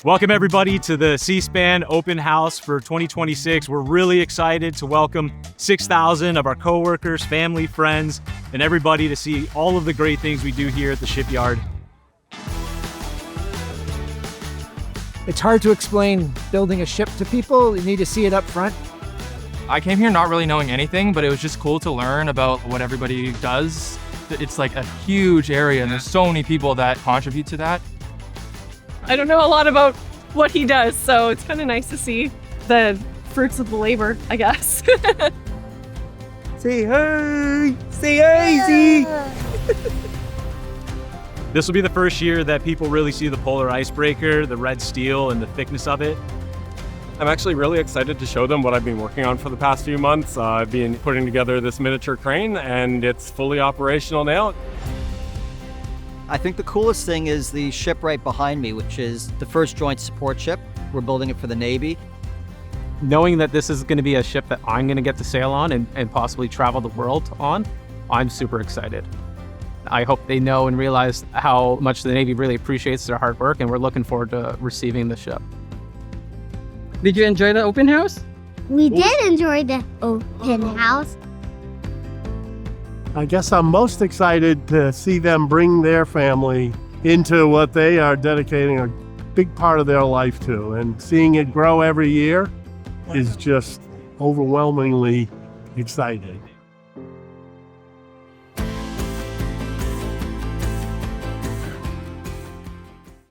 Welcome everybody to the Seaspan Open House for 2026. We're really excited to welcome 6,000 of our coworkers, family, friends, and everybody to see all of the great things we do here at the shipyard. It's hard to explain building a ship to people. You need to see it up front. I came here not really knowing anything, but it was just cool to learn about what everybody does. It's like a huge area and there's so many people that contribute to that. I don't know a lot about what he does, so it's kind of nice to see the fruits of the labor, I guess. Say hey! Say hey, This will be the first year that people really see the polar icebreaker, the red steel, and the thickness of it. I'm actually really excited to show them what I've been working on for the past few months. I've been putting together this miniature crane and it's fully operational now. I think the coolest thing is the ship right behind me, which is the first joint support ship. We're building it for the Navy. Knowing that this is going to be a ship that I'm going to get to sail on and possibly travel the world on, I'm super excited. I hope they know and realize how much the Navy really appreciates their hard work, and we're looking forward to receiving the ship. Did you enjoy the open house? We did enjoy the open house. I guess I'm most excited to see them bring their family into what they are dedicating a big part of their life to, and seeing it grow every year is just overwhelmingly exciting.